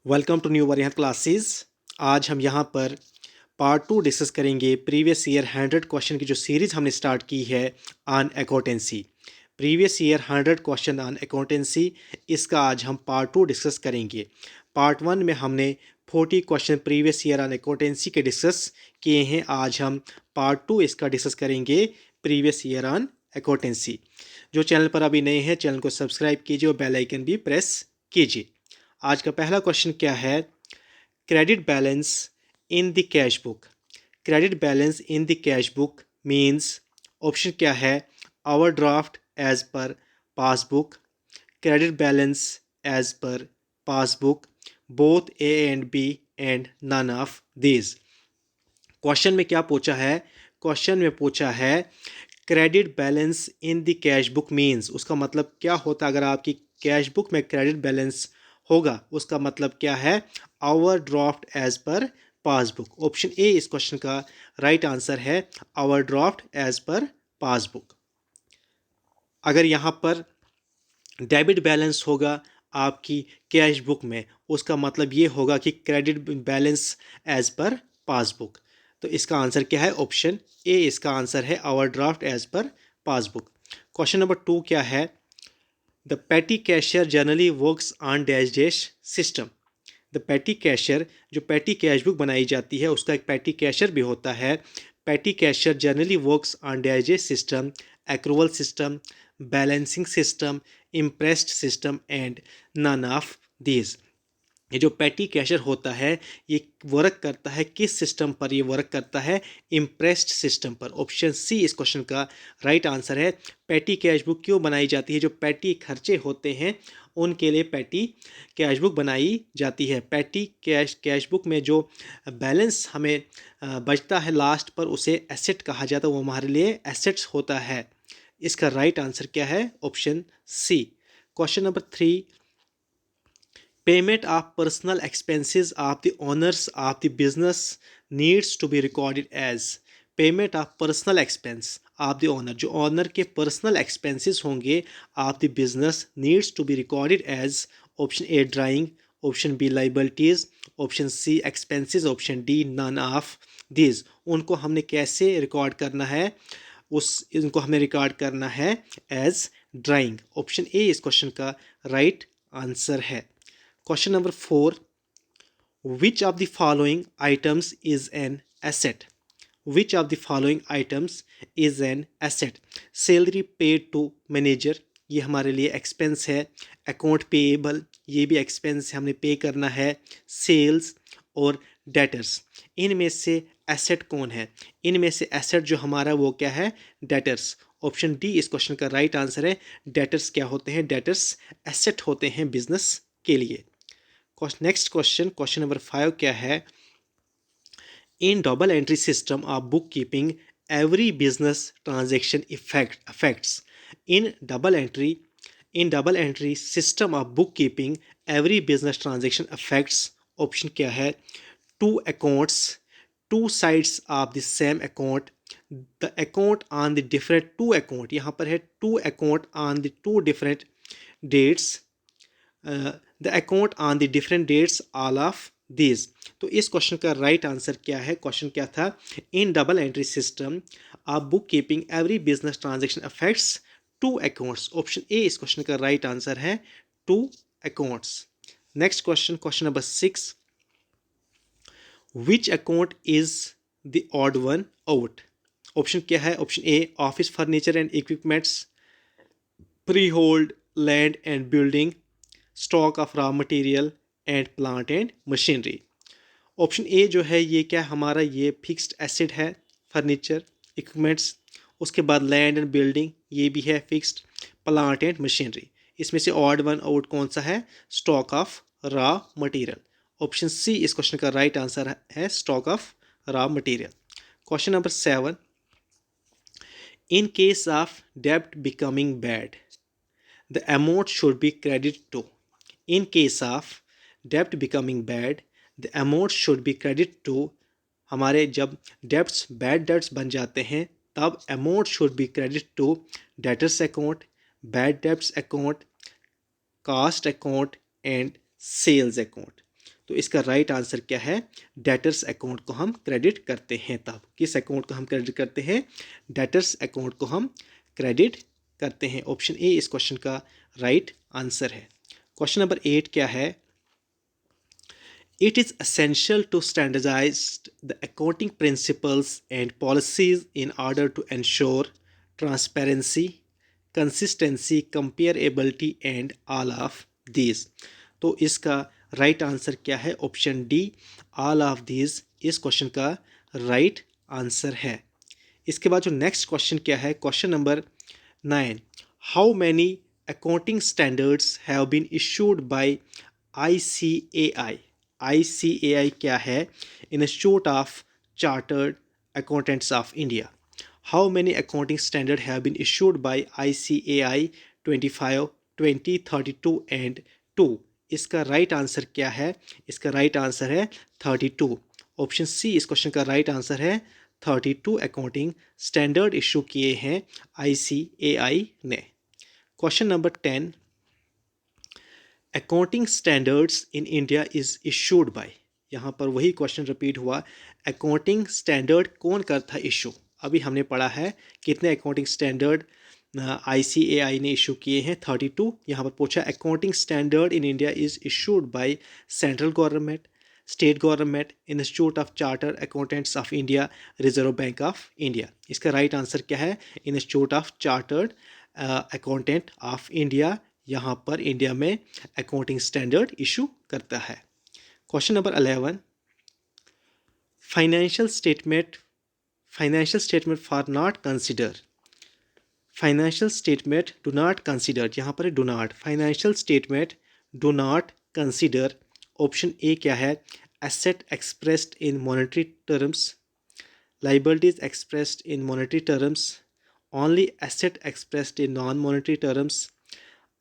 Welcome to new variant classes. आज हम यहाँ पर पार्ट 2 डिस्कस करेंगे प्रीवियस ईयर 100 क्वेश्चन की जो सीरीज़ हमने स्टार्ट की है on accountancy. Previous year 100 question on accountancy, इसका आज हम पार्ट 2 डिस्कस करेंगे। पार्ट 1 में हमने 40 question previous year on accountancy के डिस्कस किए हैं। आज हम पार्ट 2 इसका डिस्कस करेंगे प्रीवियस ईयर ऑन अकाउंटेंसी। जो चैनल पर अभी नए हैं, चैनल को सब्सक्राइब कीजिए और बेल आइकन भी प्रेस कीजिए। आज का पहला क्वेश्चन क्या है? Credit balance in the cash book. Credit balance in the cash book means, option क्या है? Overdraft as per passbook, credit balance as per passbook, both A and B and none of these. Question में क्या पूछा है? Question में पूछा है credit balance in the cash book means, उसका मतलब क्या होता है? अगर आपकी कैश बुक में क्रेडिट बैलेंस होगा, उसका मतलब क्या है? Overdraft as per passbook. Option A इस क्वेश्चन का राइट आंसर है, overdraft as per passbook. अगर यहाँ पर डेबिट बैलेंस होगा आपकी कैश बुक में, उसका मतलब ये होगा कि credit balance as per passbook. तो इसका आंसर क्या है? ऑप्शन ए इसका आंसर है, overdraft as per passbook. Question number 2 क्या है? The petty cashier generally works on dash dash system. The petty cashier, जो पेटी कैश बुक बनाई जाती है उसका एक पेटी कैशियर भी होता है। Petty cashier generally works on dash dash system, accrual system, balancing system, imprest system and none of these. ये जो पेटी कैशर होता है, ये वर्क करता है किस सिस्टम पर? ये वर्क करता है इम्प्रेस्ड सिस्टम पर। ऑप्शन सी इस क्वेश्चन का राइट आंसर है। पेटी कैश बुक क्यों बनाई जाती है? जो पेटी खर्चे होते हैं उनके लिए पेटी कैश बुक बनाई जाती है। पेटी कैश बुक में जो बैलेंस हमें बचता है लास्ट पर, उसे एसेट कहा जाता है। वो हमारे लिए एसेट्स होता है। इसका राइट आंसर क्या है? Option C. Question number 3, payment of personal expenses of the owners of the business needs to be recorded as। Payment of personal expense of the owner, जो ओनर के पर्सनल एक्सपेंसेस होंगे of the business, needs to be recorded as. Option A drawing, option B liabilities, option C expenses, option D none of these. उनको हमने कैसे record करना है? इनको हमें रिकॉर्ड करना है एज ड्राइंग। ऑप्शन ए इस क्वेश्चन का राइट आंसर है। Question number 4, which of the following items is an asset? Which of the following items is an asset? Salary paid to manager, ये हमारे लिए एक्सपेंस है। Account payable, ये भी expense है, हमने पे करना है। सेल्स और डेटर्स, इनमें से एसेट कौन है? इनमें से एसेट जो हमारा वो क्या है? डेटर्स। ऑप्शन डी इस क्वेश्चन का राइट आंसर है। डेटर्स क्या होते हैं? डेटर्स एसेट होते हैं बिजनेस के लिए। नेक्स्ट क्वेश्चन, क्वेश्चन नंबर 5 क्या है? In double entry system of book keeping every business transaction effects. In double entry, in double entry system of book keeping every business transaction affects. Option क्या है? Two accounts, two sides of the same account, the account on the different, two account यहाँ पर है, two account on the two different dates, the account on the different dates, all of these. तो इस question का right answer क्या है? Question क्या था? In double entry system of book keeping every business transaction affects two accounts. Option A इस question का right answer है, two accounts. Next question, question number 6, which account is the odd one out? Option क्या है? Option A office furniture and equipments, freehold land and building, stock of raw material and plant and machinery. Option A जो है ये क्या हमारा? ये fixed asset है, furniture equipments. उसके बाद लैंड एंड बिल्डिंग, ये भी है फिक्स्ड। प्लांट एंड मशीनरी, इसमें से ऑड वन आउट कौन सा है? Stock of raw material. Option C इस क्वेश्चन का राइट आंसर है, stock of raw material. Question number 7, in case of डेब्ट becoming bad the amount should be credited to। in case of debt becoming bad, the amount should be credited to। हमारे जब debts bad debts बन जाते हैं, तब amount should be credit to debtors account, bad debts account, cost account and sales account. तो इसका right answer क्या है? डेटर्स अकाउंट को हम क्रेडिट करते हैं तब। किस अकाउंट को हम क्रेडिट करते हैं? डेटर्स अकाउंट को हम क्रेडिट करते हैं। ऑप्शन ए इस क्वेश्चन का राइट आंसर है। क्वेश्चन नंबर 8 क्या है? It is essential to standardize the accounting principles and policies in order to ensure transparency, consistency, comparability and all of these. तो इसका राइट आंसर क्या है? Option D, all of these इस question का right answer है। इसके बाद जो नेक्स्ट क्वेश्चन क्या है? Question number 9, how many accounting standards have been issued by ICAI? ICAI क्या है? Institute of chartered accountants of India. How many accounting standard have been issued by ICAI 25, 20, 32 and 2? इसका right answer क्या है? इसका right answer है 32। Option C इस question का right answer है। 32 अकाउंटिंग स्टैंडर्ड इशू किए हैं ICAI ने। Question number 10, accounting standards in India is issued by. यहाँ पर वही क्वेश्चन रिपीट हुआ, अकाउंटिंग स्टैंडर्ड कौन करता है इशू? अभी हमने पढ़ा है कितने अकाउंटिंग स्टैंडर्ड ICAI ने इशू किए हैं? 32। यहाँ पर पूछा accounting standard in India is issued by central government, state government, institute of charter accountants of India, reserve bank of India. इसका राइट आंसर क्या है? Institute of chartered accountant of India यहाँ पर इंडिया में अकाउंटिंग स्टैंडर्ड इशू करता है। Question number 11, financial statement for not consider. Financial statement do not consider, यहाँ पर do not, financial statement do not consider. Option A क्या है? Asset expressed in monetary terms, liabilities expressed in monetary terms, only asset expressed in non monetary terms,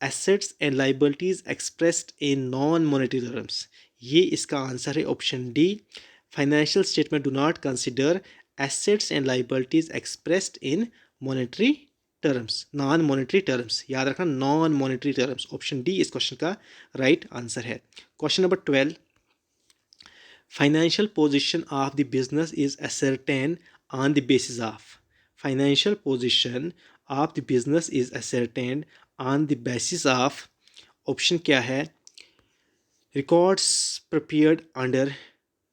assets and liabilities expressed in non monetary terms. ये इसका answer है option D, financial statement do not consider assets and liabilities expressed in monetary terms, non monetary terms. याद रखना non monetary terms. Option D इस question का right answer है। Question number 12, financial position of the business is ascertained on the basis of. Financial position of the business is ascertained on the basis of. Option क्या है? Records prepared under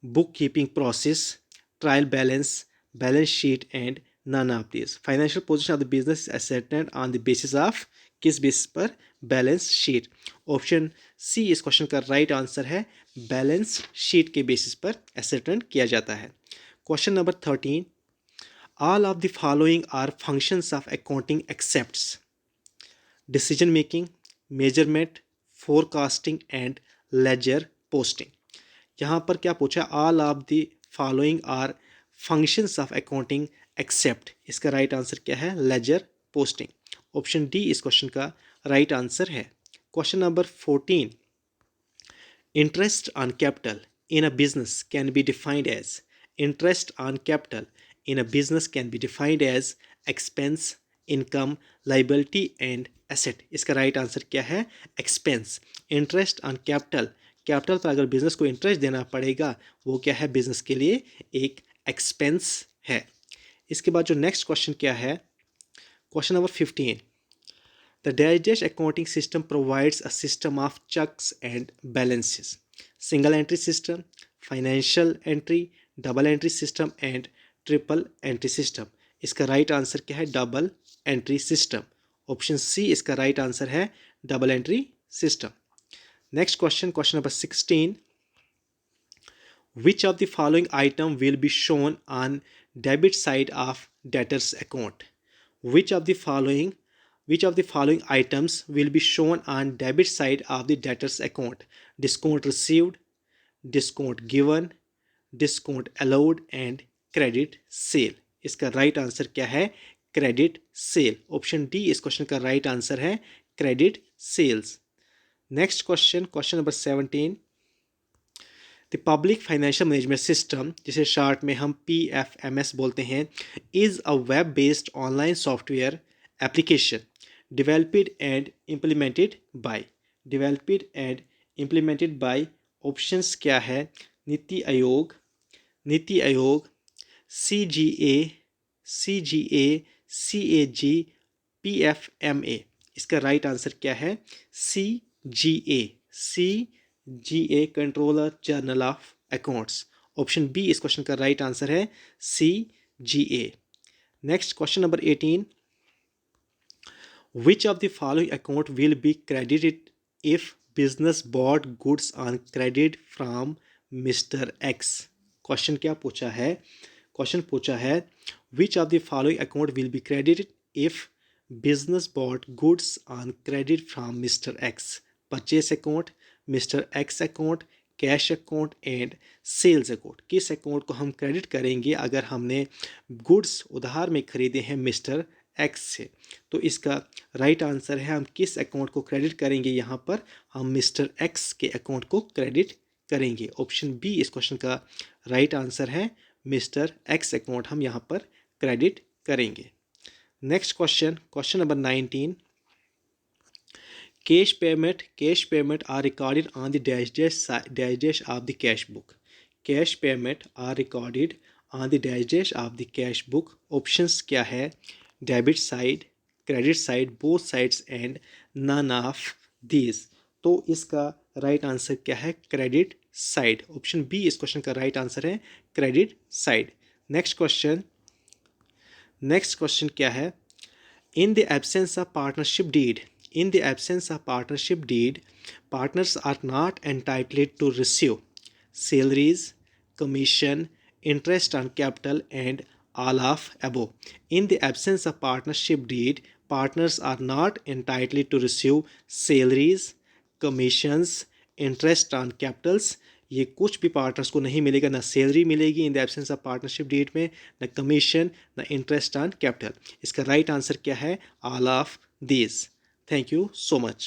book keeping process, trial balance, balance sheet and none of this. Financial position of the business is ascertained on the basis of, किस basis पर? Balance sheet. Option C इस question का right answer है, balance sheet के basis पर ascertain किया जाता है। Question number 13, all of the following are functions of accounting excepts decision making, measurement, forecasting and ledger posting. यहाँ पर क्या पूछा? All of the following are functions of accounting except. इसका राइट आंसर क्या है? Laser posting. ऑप्शन डी इस question का right answer है। Question number 14, interest on capital in a business can be defined as. Interest on capital in a business can be defined as expense, income, liability and asset. इसका right answer क्या है? Expense. Interest on capital, capital पर अगर business को interest देना पड़ेगा वो क्या है? बिजनेस के लिए एक एक्सपेंस है। इसके बाद जो नेक्स्ट क्वेश्चन क्या है? Question number 15, the dash accounting system provides a system of checks and balances, single entry system, financial entry, double entry system and triple entry system. इसका राइट आंसर क्या है? Double entry system. Option C इसका right answer है, double entry system. Next question, question number 16, which of the following item will be shown on debit side of debtors account? which of the following items will be shown on debit side of the debtors account? Discount received, discount given, discount allowed and credit sale। इसका right answer क्या है? Credit sale. Option D इस question का right answer है, credit sales. Next question, question number 17, the public financial management system, जिसे short में हम PFMS बोलते हैं, is a web based online software application developed and implemented by options क्या है? NITI Aayog, NITI Aayog, CGA, CGA, CAG, PFMA। इसका right answer क्या है? CGA, CGA controller general of accounts. Option B इस क्वेश्चन का राइट आंसर है, CGA। Next question number 18, which of the following account will be credited if business bought goods on credit from Mr. X? Question क्या पूछा है? Question पूछा है which of the following account will be credited if business bought goods on credit from Mr. X? Purchase account, Mr. X account, cash account and sales account. किस account को हम credit करेंगे अगर हमने गुड्स उधार में खरीदे हैं मिस्टर एक्स से? तो इसका राइट आंसर है, हम किस अकाउंट को क्रेडिट करेंगे? यहाँ पर हम मिस्टर एक्स के अकाउंट को क्रेडिट करेंगे। ऑप्शन बी इस क्वेश्चन का राइट आंसर है, मिस्टर एक्स अकाउंट हम यहाँ पर क्रेडिट करेंगे। Next question, question number 19, cash payment are recorded on the dash of the cash book. Cash payment are recorded on the dash of the cash book. Options क्या है? Debit side, credit side, both sides and none of these. तो इसका right answer क्या है? Credit side. Option B इस question का right answer है, credit side. Next question, next question क्या है? In the absence of partnership deed, in the absence of partnership deed, partners are not entitled to receive salaries, commission, interest on capital, and all of above. In the absence of partnership deed, partners are not entitled to receive salaries, commissions, interest on capitals. ये कुछ भी partners को नहीं मिलेगा, ना salary मिलेगी in the absence of partnership deed में, ना कमीशन, ना इंटरेस्ट ऑन कैपिटल। इसका राइट आंसर क्या है? All of these. Thank you so much.